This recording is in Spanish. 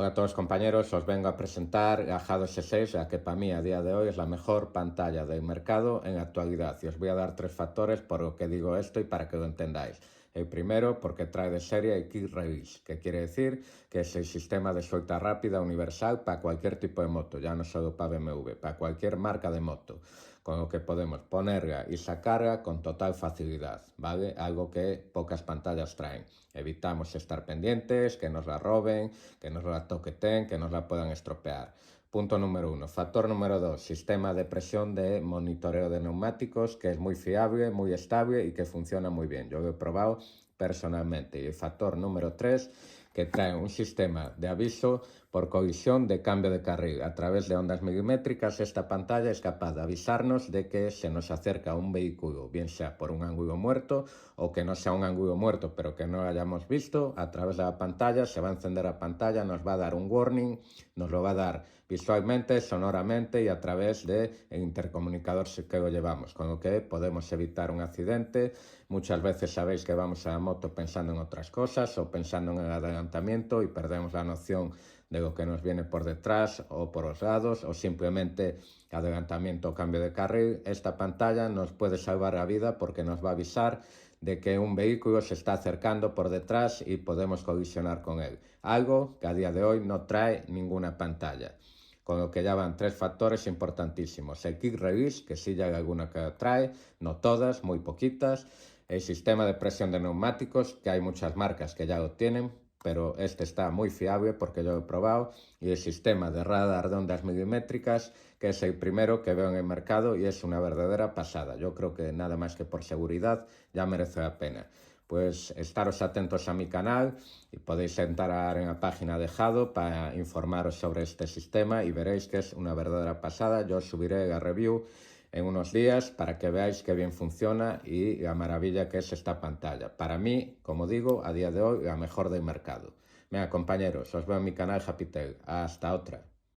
Hola a todos compañeros, os vengo a presentar Gajado S6, la que para mí a día de hoy es la mejor pantalla del mercado en actualidad. Y os voy a dar tres factores por lo que digo esto y para que lo entendáis. El primero, porque trae de serie el Quick Release, que quiere decir que es el sistema de suelta rápida universal para cualquier tipo de moto, ya no solo para BMW, para cualquier marca de moto, con lo que podemos ponerla y sacarla con total facilidad, ¿vale? Algo que pocas pantallas traen. Evitamos estar pendientes, que nos la roben, que nos la toqueten, que nos la puedan estropear. Punto número 1. Factor número 2. Sistema de presión de monitoreo de neumáticos que es muy fiable, muy estable y que funciona muy bien. Yo lo he probado personalmente. Y el factor número 3, que trae un sistema de aviso por colisión de cambio de carril. A través de ondas milimétricas, esta pantalla es capaz de avisarnos de que se nos acerca un vehículo, bien sea por un ángulo muerto o que no sea un ángulo muerto, pero que no lo hayamos visto. A través de la pantalla se va a encender la pantalla, nos va a dar un warning, nos lo va a dar visualmente, sonoramente y a través del intercomunicador que lo llevamos, con lo que podemos evitar un accidente. Muchas veces sabéis que vamos a la moto pensando en otras cosas o pensando en el adelantamiento y perdemos la noción de lo que nos viene por detrás o por los lados o simplemente adelantamiento o cambio de carril. Esta pantalla nos puede salvar la vida porque nos va a avisar de que un vehículo se está acercando por detrás y podemos colisionar con él. Algo que a día de hoy no trae ninguna pantalla. Con lo que ya van tres factores importantísimos. El Quick Release, que sí ya hay alguna que trae, no todas, muy poquitas. El sistema de presión de neumáticos, que hay muchas marcas que ya lo tienen, pero este está muy fiable porque yo lo he probado. Y el sistema de radar de ondas milimétricas, que es el primero que veo en el mercado y es una verdadera pasada. Yo creo que nada más que por seguridad ya merece la pena. Pues estaros atentos a mi canal y podéis entrar en la página de Gajado para informaros sobre este sistema y veréis que es una verdadera pasada. Yo subiré la review en unos días para que veáis qué bien funciona y la maravilla que es esta pantalla. Para mí, como digo, a día de hoy la mejor del mercado. Venga compañeros, os veo en mi canal Happy Tail. Hasta otra.